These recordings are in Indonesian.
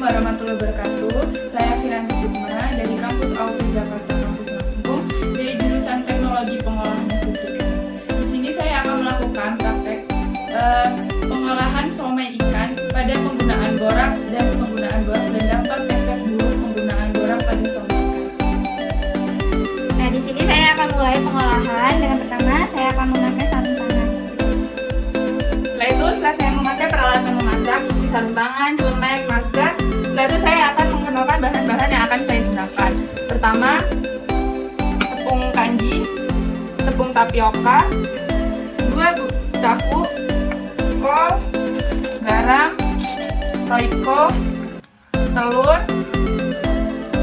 warahmatullahi wabarakatuh. Saya Firanti Sukma dari Kampus Auri Jakarta Kampus Lampung dari jurusan Teknologi Pengolahan Nasi. Di sini saya akan melakukan praktek pengolahan somai ikan pada penggunaan boraks dan dampak efek buruk penggunaan boraks pada somai ikan. Nah, di sini saya akan mulai pengolahan. Dengan pertama, saya akan memakai sarung tangan. Setelah saya memakai peralatan memasak seperti sarung tangan, celemek, masker, setelah itu saya akan mengenalkan bahan-bahan yang akan saya gunakan. Pertama, tepung kanji, tepung tapioka, 2 tahu, kol, garam, roiko, telur,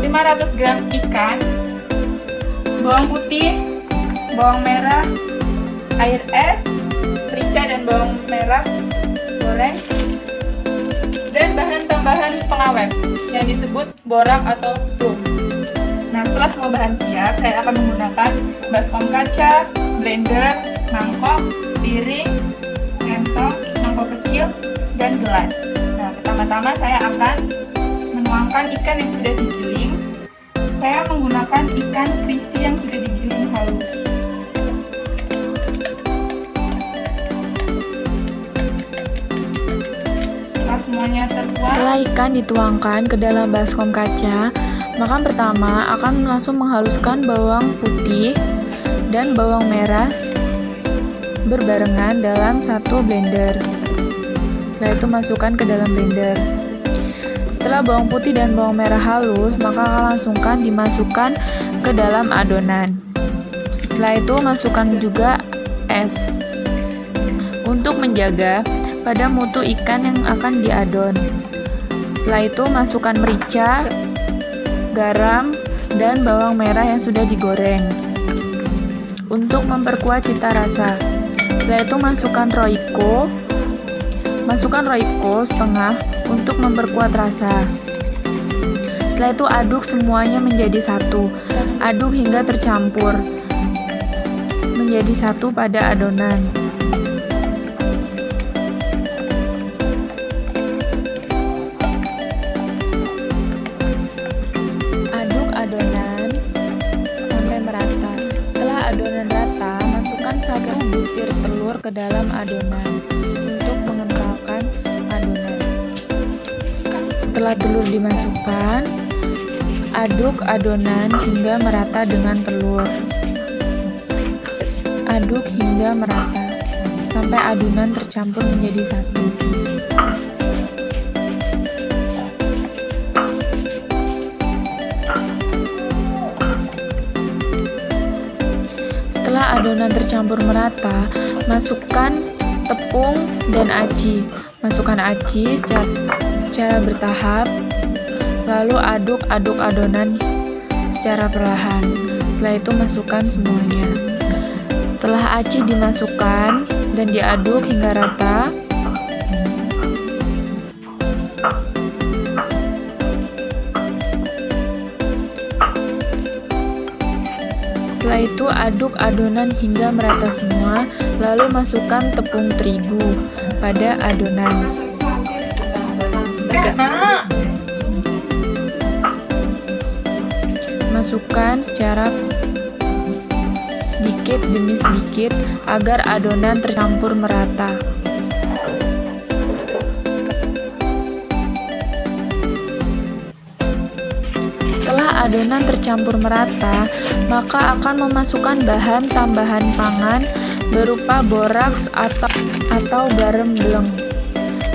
500 gram ikan, bawang putih, bawang merah, air es, merica dan bawang merah goreng, dan bahan tambahan pengawet yang disebut borak atau rum. Nah, setelah semua bahan siap, saya akan menggunakan baskom kaca, blender, mangkok, piring, sendok, mangkok kecil, dan gelas. Nah, pertama-tama saya akan menuangkan ikan yang sudah digiling. Saya menggunakan ikan krisi yang sudah digiling halus. Setelah ikan dituangkan ke dalam baskom kaca, maka pertama akan langsung menghaluskan bawang putih dan bawang merah berbarengan dalam satu blender. Setelah itu masukkan ke dalam blender. Setelah bawang putih dan bawang merah halus, maka akan dimasukkan ke dalam adonan. Setelah itu masukkan juga es untuk menjaga pada mutu ikan yang akan diadon. Setelah itu masukkan merica, garam, dan bawang merah yang sudah digoreng untuk memperkuat cita rasa. Setelah itu masukkan roiko setengah untuk memperkuat rasa. Setelah itu aduk semuanya menjadi satu. Aduk hingga tercampur menjadi satu pada adonan. Adonan sampai merata. Setelah adonan rata, masukkan 1 butir telur ke dalam adonan untuk mengentalkan adonan. Setelah telur dimasukkan, aduk adonan hingga merata dengan telur. Aduk hingga merata sampai adonan tercampur menjadi satu. Setelah adonan tercampur merata, masukkan tepung dan aci. Masukkan aci secara bertahap, lalu aduk adonan secara perlahan. Setelah itu masukkan semuanya. Setelah aci dimasukkan dan diaduk hingga rata, setelah itu aduk adonan hingga merata semua, lalu masukkan tepung terigu pada adonan. Masukkan secara sedikit demi sedikit agar adonan tercampur merata. Setelah adonan tercampur merata, maka akan memasukkan bahan tambahan pangan berupa boraks atau garam bleng.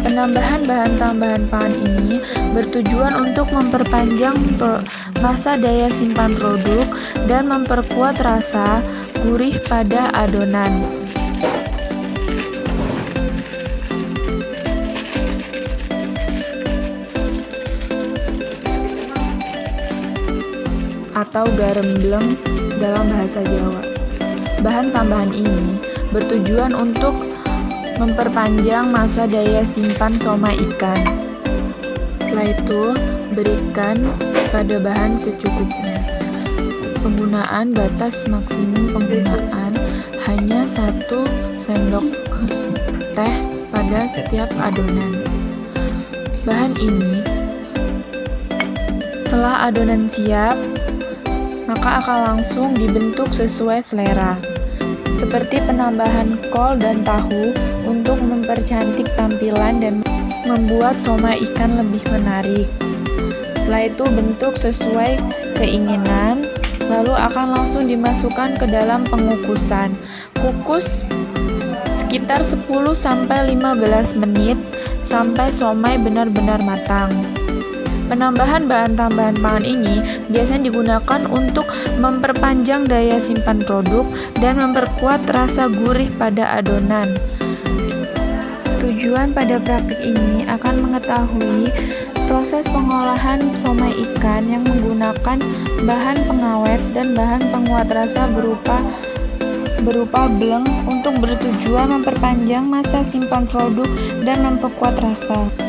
Penambahan bahan tambahan pangan ini bertujuan untuk memperpanjang masa daya simpan produk dan memperkuat rasa gurih pada adonan. Atau garam bleng dalam bahasa Jawa. Bahan tambahan ini bertujuan untuk memperpanjang masa daya simpan somai ikan. Setelah itu, berikan pada bahan secukupnya. Penggunaan batas maksimum penggunaan hanya 1 sendok teh pada setiap adonan. Bahan ini Setelah adonan siap, maka akan langsung dibentuk sesuai selera. Seperti penambahan kol dan tahu untuk mempercantik tampilan dan membuat somai ikan lebih menarik. Setelah itu bentuk sesuai keinginan, lalu akan langsung dimasukkan ke dalam pengukusan. Kukus sekitar 10-15 menit sampai somai benar-benar matang. Penambahan bahan tambahan pangan ini biasanya digunakan untuk memperpanjang daya simpan produk dan memperkuat rasa gurih pada adonan. Tujuan pada praktik ini akan mengetahui proses pengolahan somai ikan yang menggunakan bahan pengawet dan bahan penguat rasa berupa bleng untuk bertujuan memperpanjang masa simpan produk dan memperkuat rasa.